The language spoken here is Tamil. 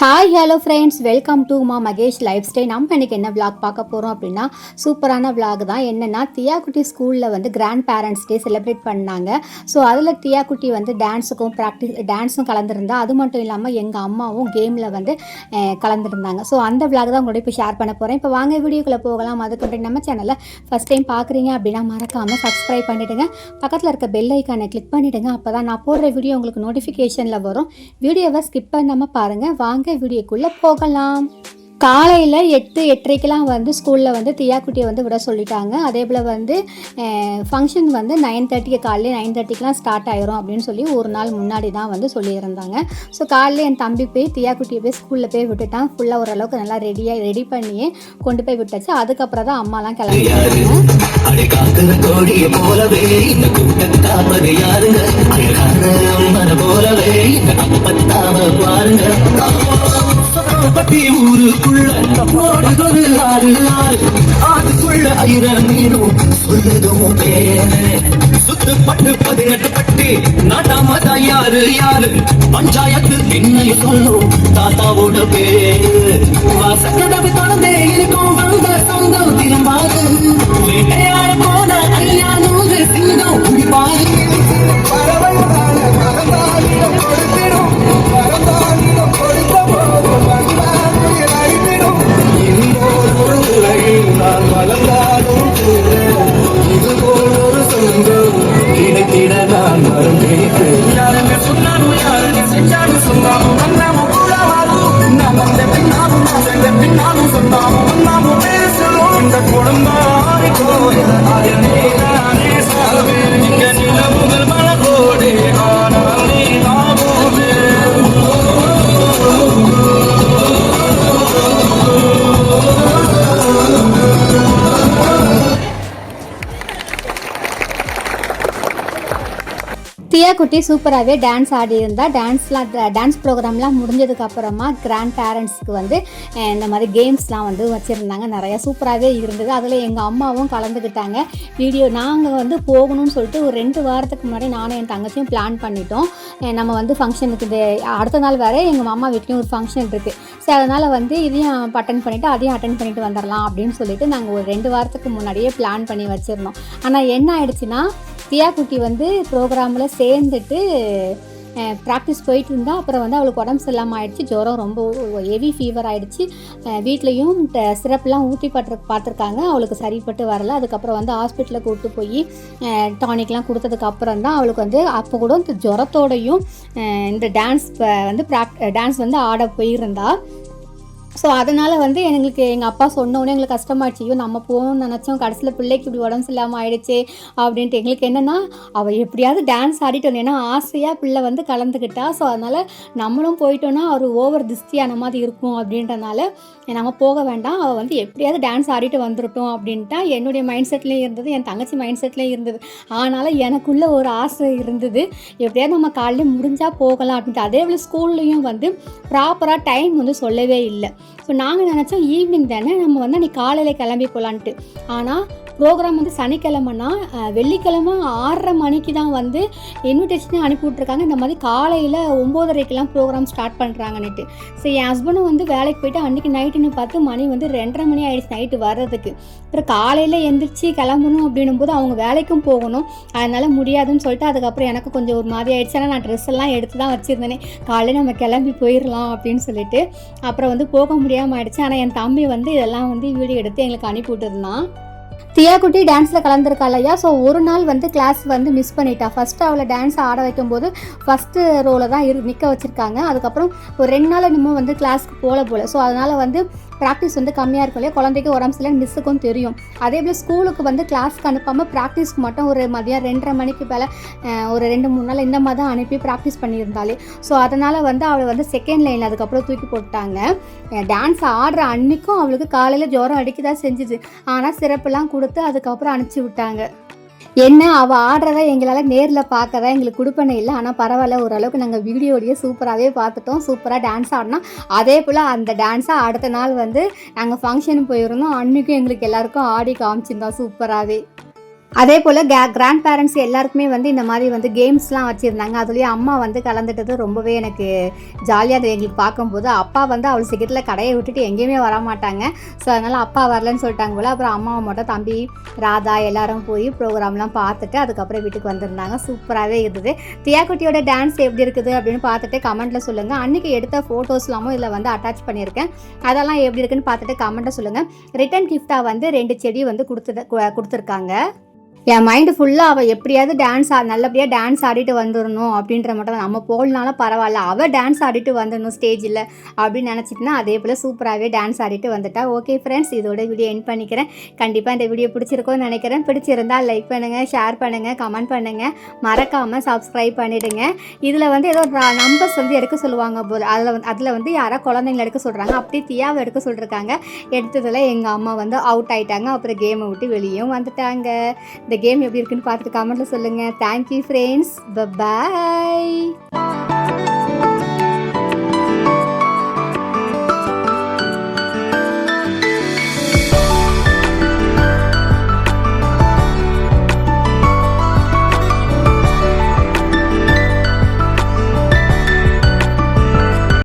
Hi hello friends, welcome to Mahesh life style. நம்ம இன்றைக்கி என்ன விளாக் பார்க்க போகிறோம் அப்படின்னா, சூப்பரான விளாக் தான். என்னென்னா, தியாக்குட்டி ஸ்கூலில் வந்து கிராண்ட் பேரண்ட்ஸ் டே செலிப்ரேட் பண்ணாங்க. ஸோ அதில் தியாக்குட்டி வந்து டான்ஸும் கலந்துருந்தா. அது மட்டும் இல்லாமல் எங்கள் அம்மாவும் கேமில் வந்து கலந்துருந்தாங்க. ஸோ அந்த விளாக் தான் உங்களோட இப்போ ஷேர் பண்ண போகிறேன். இப்போ வாங்க வீடியோக்குள்ளே போகலாம். அதுக்கு நம்ம சேனலில் ஃபஸ்ட் டைம் பார்க்குறீங்க அப்படின்னா மறக்காமல் சப்ஸ்கிரைப் பண்ணிவிடுங்க. பக்கத்தில் இருக்க பெல் ஐக்கானை கிளிக் பண்ணிவிடுங்க. அப்போ தான் நான் போடுற வீடியோ உங்களுக்கு நோட்டிஃபிகேஷனில் வரும். வீடியோவை ஸ்கிப் பண்ணாமல் பாருங்கள். வாங்க வீடியோக்குள்ள போகலாம். காலையில் 8:30க்கெலாம் வந்து ஸ்கூலில் வந்து தியாக்குட்டியை வந்து விட சொல்லிட்டாங்க. அதே போல் வந்து ஃபங்க்ஷன் வந்து 9:30 காலையில் 9:30க்கெலாம் ஸ்டார்ட் ஆயிரும் அப்படின்னு சொல்லி ஒரு நாள் முன்னாடி தான் வந்து சொல்லியிருந்தாங்க. ஸோ காலையில் என் தம்பி போய் தியாக்குட்டியை போய் ஸ்கூலில் போய் விட்டுட்டான். ஃபுல்லாக ஓரளவுக்கு நல்லா ரெடி பண்ணியே கொண்டு போய் விட்டாச்சு. அதுக்கப்புறம் தான் அம்மாலாம் கிளம்பிட்டாங்க. பத்தி ஊருக்குள்ள ஓடுதொரு ஆறு ஆறு அதுக்குள்ள ஆயிரம் மீனும் சொல்லுதும் பேரு சுத்துப்பட்டு 18 பட்டி நாட்டாமதா யாரு யாரு பஞ்சாயத்து என்னைய சொல்லும் தாத்தாவோட பேரு வாசக்கதவு தொடர்ந்தே இருக்கும் வந்த சொந்தம் திரும்பாது வேட்டையாட போன ஐயா நூறு சிங்கம் குடிப்பாரு தியாக்குட்டி சூப்பராகவே டான்ஸ் ஆடி இருந்தால். டான்ஸ் ப்ரோக்ராம்லாம் முடிஞ்சதுக்கப்புறமா கிராண்ட் பேரண்ட்ஸ்க்கு வந்து இந்த மாதிரி கேம்ஸ்லாம் வந்து வச்சுருந்தாங்க. நிறையா சூப்பராகவே இருந்தது. அதில் எங்கள் அம்மாவும் கலந்துக்கிட்டாங்க. நாங்கள் வந்து போகணும்னு சொல்லிட்டு ஒரு 2 வாரத்துக்கு முன்னாடி நானும் என் தங்கச்சியும் பிளான் பண்ணிட்டோம். நம்ம வந்து ஃபங்க்ஷனுக்கு அடுத்த நாள் வேறு எங்கள் மாமா வீட்லேயும் ஒரு ஃபங்க்ஷன் இருக்குது. ஸோ அதனால் வந்து இதையும் அட்டன் பண்ணிவிட்டு அதையும் அட்டன் பண்ணிவிட்டு வந்துடலாம் அப்படின்னு சொல்லிட்டு நாங்கள் ஒரு 2 வாரத்துக்கு முன்னாடியே பிளான் பண்ணி வச்சுருந்தோம். ஆனால் என்ன ஆயிடுச்சுன்னா, தியாக்குட்டி வந்து ப்ரோக்ராமில் சேர்ந்துட்டு ப்ராக்டிஸ் போயிட்டு இருந்தால். அப்புறம் வந்து அவளுக்கு உடம்பு சரியில்லாமல் ஆகிடுச்சு. ஜுரம் ரொம்ப ஹெவி ஃபீவர் ஆகிடுச்சு. வீட்லேயும் சிரப்லாம் ஊற்றி பார்த்துருக்காங்க. அவளுக்கு சரிப்பட்டு வரல. அதுக்கப்புறம் வந்து ஹாஸ்பிட்டலில் கூப்பிட்டு போய் டானிக்லாம் கொடுத்ததுக்கப்புறம் தான் அவளுக்கு வந்து அப்போ கூட இந்த ஜுரத்தோடையும் இந்த டான்ஸ் வந்து ஆட போயிருந்தா. ஸோ அதனால் வந்து எங்கள் அப்பா சொன்னோடனே எங்களுக்கு கஷ்டமாயிடுச்சு. ஐயோ நம்ம போகணும்னு நினச்சோம், கடைசியில் பிள்ளைக்கு இப்படி உடம்பு இல்லாமல் ஆயிடுச்சு அப்படின்ட்டு. எங்களுக்கு என்னென்னா, அவள் எப்படியாவது டான்ஸ் ஆடிட்டு வந்தேன். ஏன்னா ஆசையாக பிள்ளை வந்து கலந்துக்கிட்டா. ஸோ அதனால் நம்மளும் போயிட்டோன்னா ஒரு ஓவர் திஸ்தியான மாதிரி இருக்கும் அப்படின்றனால நம்ம போக வேண்டாம், அவள் வந்து எப்படியாவது டான்ஸ் ஆடிட்டு வந்துட்டோம் அப்படின்ட்டா. என்னுடைய மைண்ட் செட்லேயும் இருந்தது, என் தங்கச்சி மைண்ட் செட்லேயும் இருந்தது. ஆனால் எனக்குள்ளே ஒரு ஆசை இருந்தது, எப்படியாவது நம்ம காலையில் முடிஞ்சால் போகலாம் அப்படின்ட்டு. அதே போல் ஸ்கூல்லையும் வந்து ப்ராப்பராக டைம் வந்து சொல்லவே இல்லை. ஸோ நாங்கள் நினச்சோம் ஈவினிங் தானே நம்ம வந்து அன்றைக்கி காலையில் கிளம்பி போகலான்ட்டு. ஆனால் ப்ரோக்ராம் வந்து சனிக்கிழமைனா வெள்ளிக்கிழமை 6:30 மணிக்கு தான் வந்து இன்விடேஷனே அனுப்பி விட்ருக்காங்க. இந்த மாதிரி காலையில் 9:30க்கெலாம் ப்ரோக்ராம் ஸ்டார்ட் பண்ணுறாங்கன்னுட்டு. ஸோ என் ஹஸ்பண்டும் வந்து வேலைக்கு போய்ட்டு அன்றைக்கி நைட்டுன்னு பார்த்து மணி வந்து 2:30 மணி ஆகிடுச்சு நைட்டு வர்றதுக்கு. அப்புறம் காலையில் எந்திரிச்சு கிளம்பணும் அப்படின்னும் போது அவங்க வேலைக்கும் போகணும். அதனால் முடியாதுன்னு சொல்லிட்டு அதுக்கப்புறம் எனக்கு கொஞ்சம் ஒரு மாதிரி ஆகிடுச்சு. ஆனால் நான் ட்ரெஸ் எல்லாம் எடுத்து தான் வச்சுருந்தேனே, காலையில் நம்ம கிளம்பி போயிடலாம் அப்படின்னு சொல்லிட்டு. அப்புறம் வந்து போக முடியாமல் ஆகிடுச்சு. ஆனால் என் தம்பி வந்து இதெல்லாம் வந்து வீடியோ எடுத்து எங்களுக்கு அனுப்பி விட்டுருந்தான். தியாக்குட்டி டான்ஸில் கலந்துருக்கா இல்லையா. ஸோ ஒரு நாள் வந்து கிளாஸ் வந்து மிஸ் பண்ணிட்டா. ஃபஸ்ட்டு அவளை டான்ஸ் ஆட வைக்கும்போது ஃபஸ்ட்டு ரோவில் தான் நிற்க வச்சுருக்காங்க. அதுக்கப்புறம் ஒரு 2 நாள் இன்னமும் வந்து கிளாஸ்க்கு போல. ஸோ அதனால் வந்து ப்ராக்டிஸ் வந்து கம்மியாக இருக்கும் இல்லையா. குழந்தைக்கு உடம்பு சரியில்லைன்னு மிஸ்ஸுக்கும் தெரியும். அதே போல் ஸ்கூலுக்கு வந்து கிளாஸ்க்கு அனுப்பாமல் ப்ராக்டிஸ்க்கு மட்டும் ஒரு மதியம் 2:30 மணிக்கு மேலே ஒரு 2-3 நாள் இந்த மாதிரி தான் அனுப்பி ப்ராக்டிஸ் பண்ணியிருந்தாலே. ஸோ அதனால் வந்து அவளை வந்து செகண்ட் லைனில் அதுக்கப்புறம் தூக்கி போட்டாங்க. டான்ஸ் ஆடுற அன்றைக்கும் அவளுக்கு காலையில் ஜுரம் அடிக்க தான் செஞ்சுது. ஆனால் சிறப்புலாம் கொடுத்து அதுக்கப்புறம் அனுப்பிச்சி விட்டாங்க. என்ன அவள் ஆடுறத எங்களால் நேரில் பார்க்க தான் எங்களுக்கு கொடுப்பனை இல்லை. ஆனால் பரவாயில்ல, ஓரளவுக்கு நாங்கள் வீடியோடையே சூப்பராகவே பார்த்துட்டோம். சூப்பராக டான்ஸ் ஆடினா. அதே போல் அந்த டான்ஸை அடுத்த நாள் வந்து நாங்கள் ஃபங்க்ஷனுக்கு போயிருந்தோம். அன்றைக்கும் எங்களுக்கு எல்லாருக்கும் ஆடி காமிச்சிருந்தோம் சூப்பராகவே. அதே போல் கிராண்ட் பேரண்ட்ஸ் எல்லாருக்குமே வந்து இந்த மாதிரி வந்து கேம்ஸ்லாம் வச்சுருந்தாங்க. அதுலேயும் அம்மா வந்து கலந்துட்டது ரொம்பவே எனக்கு ஜாலியாக இருந்தது எங்களுக்கு பார்க்கும்போது. அப்பா வந்து அவ்வளோ சீக்கிரத்தில் கடையை விட்டுட்டு எங்கேயுமே வரமாட்டாங்க. ஸோ அதனால் அப்பா வரலன்னு சொல்லிட்டாங்க போல். அப்புறம் அம்மாவை மட்டும் தம்பி ராதா எல்லாரும் போய் ப்ரோக்ராம்லாம் பார்த்துட்டு அதுக்கப்புறம் வீட்டுக்கு வந்திருந்தாங்க. சூப்பராகவே இருந்தது. தியாக்குட்டியோட டான்ஸ் எப்படி இருக்குது அப்படின்னு பார்த்துட்டு கமெண்ட்டில் சொல்லுங்கள். அன்றைக்கி எடுத்த ஃபோட்டோஸ்லாமும் இதில் வந்து அட்டாச் பண்ணியிருக்கேன். அதெல்லாம் எப்படி இருக்குன்னு பார்த்துட்டு கமெண்ட்டில் சொல்லுங்கள். ரிட்டன் கிஃப்டாக வந்து 2 செடி வந்து கொடுத்துருக்காங்க. என் மைண்டு ஃபுல்லாக அவள் எப்படியாவது நல்லபடியாக டான்ஸ் ஆடிட்டு வந்துடணும் அப்படின்ற மட்டும் நம்ம போகலனாலும் பரவாயில்ல, அவள் டான்ஸ் ஆடிட்டு வந்துடணும் ஸ்டேஜில் அப்படின்னு நினச்சிட்டுனா அதே போல் சூப்பராகவே டான்ஸ் ஆடிட்டு வந்துட்டா. ஓகே ஃப்ரெண்ட்ஸ், இதோட வீடியோ எண்ட் பண்ணிக்கிறேன். கண்டிப்பாக இந்த வீடியோ பிடிச்சிருக்கோன்னு நினைக்கிறேன். பிடிச்சிருந்தால் லைக் பண்ணுங்கள், ஷேர் பண்ணுங்கள், கமெண்ட் பண்ணுங்கள், மறக்காமல் சப்ஸ்கிரைப் பண்ணிவிடுங்க. இதில் வந்து ஏதோ நம்பர்ஸ் வந்து எடுக்க சொல்லுவாங்க போல். அதில் வந்து யாரோ குழந்தைங்கள எடுக்க சொல்கிறாங்க. அப்படி தியாவை எடுக்க சொல்லியிருக்காங்க. எடுத்ததில் எங்கள் அம்மா வந்து அவுட் ஆகிட்டாங்க. அப்புறம் கேமை விட்டு வெளியும் வந்துட்டாங்க. இந்த கேம் எப்படி இருக்குன்னு பார்த்துட்டு கமெண்ட்டில் சொல்லுங்கள். Thank you friends, by.